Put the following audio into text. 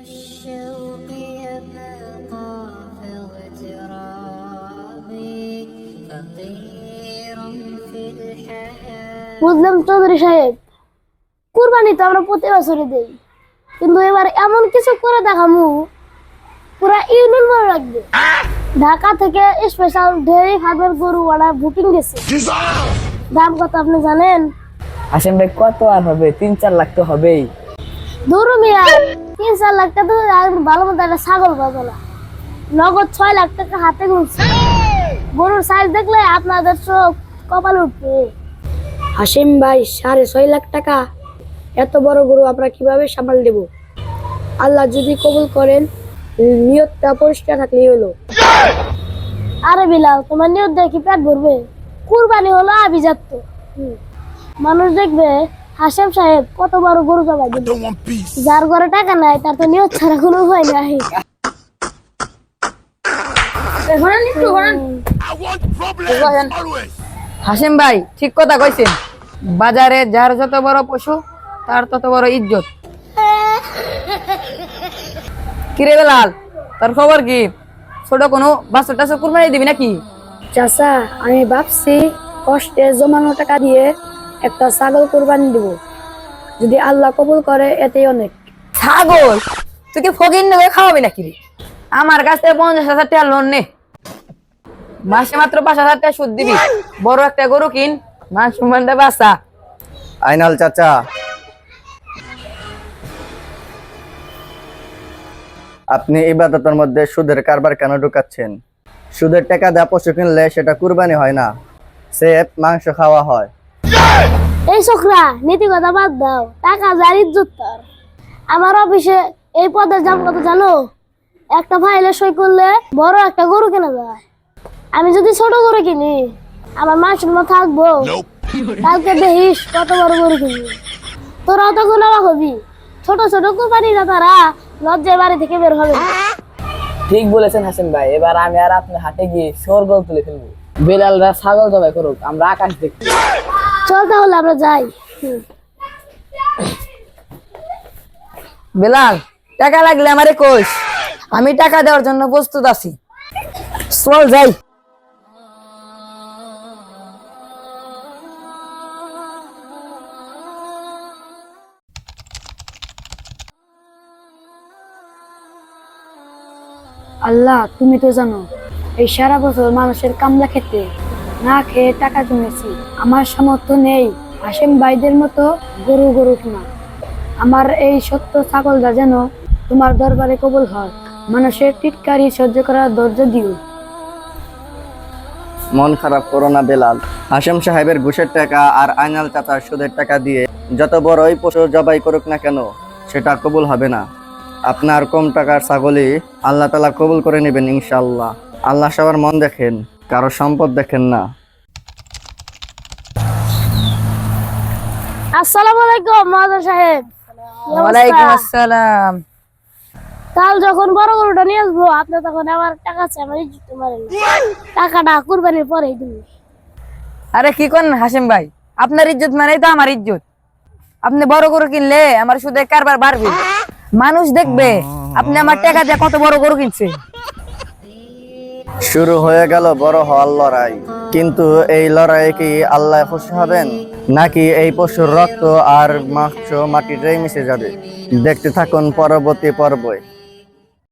والشوق يبقى في اغتراب فقير في الحياة বুঝলাম চৌধুরী সাহেব, কুরবানি তো আমরা প্রতি বছরই দেই, কিন্তু এবার এমন কিছু করে দেখামু পুরা ইউনিয়ন মনে রাখবে। ঢাকা থেকে স্পেশাল ডেয়ারি ফার্মের গরু অর্ডার বুকিং গেছে। দাম কত আপনি জানেন? হাসিম ভাই কত আর হবে, 3-4 লাখ তো হবেই। ধরু মিয়া, 3-4 লাখ টাকা তো আর ভালো মতো একটা ছাগল পাবো না। নগদ 6 লাখ টাকা হাতে গুনছে। গরুর সাইজ দেখলে আপনাদের চোখ কপাল উঠবে। হাসিম ভাই 6.5 লাখ টাকা, এত বড় গরু আমরা কিভাবে সামাল দেব? আল্লাহ যদি কবুল করেন, নিয়তটা পরিষ্কার থাকলেই হলো। আরে বিলাল, তোমার নিয়ত দেখি পেট ভরবে? কুরবানি হলো আভিজাত্য। মানুষ দেখবে হাসেম সাহেব কত বড় গরু জবাই দিল। যার ঘরে টাকা নাই তার তো নিয়ত ছাড়া কোনো উপায় নাই। হাসিম ভাই ঠিক কথা কইছেন, বাজারে যার যত বড় পশু তার তত বড় ইজ্জত। কিরে বেলাল, তোর খবর কি? ছোট কোনো বাচ্চা টাচ্চা কুরবানি দিবি নাকি? চাচা, আমি ভাবছি কষ্টে জমানো টাকা দিয়ে একটা ছাগল কোরবানি দিব। যদি আল্লাহ কবুল করে এতেই অনেক। ছাগল? তুই কি ফকির নেবে খাওয়াবি নাকি রে? আমার কাছ থেকে 50,000 টাকা লোন নে, মাসে মাত্র 5,000 টাকা সুদ দিবি। বড় একটা গরু কিন, মান সম্মানটা বাঁচা। আইনাল চাচা, আপনি ইবাদতের মধ্যে সুদের কারবার কেন ঢুকাচ্ছেন? সুদের টাকা দেওয়া পশু কিনলে সেটা কুরবানি হয় না, সেফ মাংস খাওয়া হয়। এই ছোকরা, নীতি কথা বাদ দাও, টাকা যার ইজ্জত তার। আমার অফিসে এই পদের দাম কত জানো? একটা ফাইলে সই করলে বড় একটা গরু কেনা যায়। আমি যদি ছোট গরু কিনি, আমার মান সম্মান থাকবো? কালকে দেখিস কত বড় গরু কিনি। তোরাও তখন অবাক হবি। ছোট ছোট কোরবানি তারা লজ্জায় বাড়ি থেকে বের হবে না। ঠিক বলেছেন হাসিম ভাই, এবার আমি আর আপনি হাটে গিয়ে স্বর্গ তুলে ফেলবো। বেলালরা ছাগল জবাই করুক, আমরা আকাশ দেখি। চল তাহলে আমরা যাই। বেলাল, টাকা লাগলে আমারে কইস, আমি টাকা দেওয়ার জন্য প্রস্তুত আছি। চল যাই। আল্লাহ, তুমি তো জানো এই সারা বছর মানুষের কামলা খেতে না খেয়ে টাকা জমেছি। আমার সামর্থ্য নেই হাসিম ভাইদের মতো গরু গরু কিনা। আমার এই সত্য ছাগলটা যেন তোমার দরবারে কবুল হয়। মানুষের টিটকারি সহ্য করার ধৈর্য দিও। মন খারাপ করো না বেলাল, হাসিম সাহেবের ঘুষের টাকা আর আইনাল চাচার সুদের টাকা দিয়ে যত বড়ই পশু জবাই করুক না কেন, সেটা কবুল হবে না। আপনার কম টাকার ছাগলই আল্লাহ তাআলা কবুল করে নেবেন ইনশাআল্লাহ। আল্লাহ সবার মন দেখেন, কারো সম্পদ দেখেন না। আসসালামু আলাইকুম মহাজন সাহেব। ওয়ালাইকুম আসসালাম। কাল যখন বড় গরুটা নিয়ে আসবো, আপনি তখন আমার টাকা চাই, আমার ইজ্জত মারেন না। টাকাটা কুরবানির পরেই দিন। আরে কি করেন হাসিম ভাই, আপনার ইজ্জত মানেই তো আমার ইজ্জত। আপনি বড় গরু কিনলে আমার সুদের কারবার বাড়বে, মানুষ দেখবে আপনি আমার টাকা দিয়ে কত বড় গরু কিনছে। শুরু হয়ে গেল বড় হওয়ার লড়াই, কিন্তু এই লড়াইয়ে কি আল্লাহ খুশি হবেন, নাকি এই পশুর রক্ত আর মাংস মাটিতেই মিশে যাবে? দেখতে থাকুন পরবর্তী পর্বে।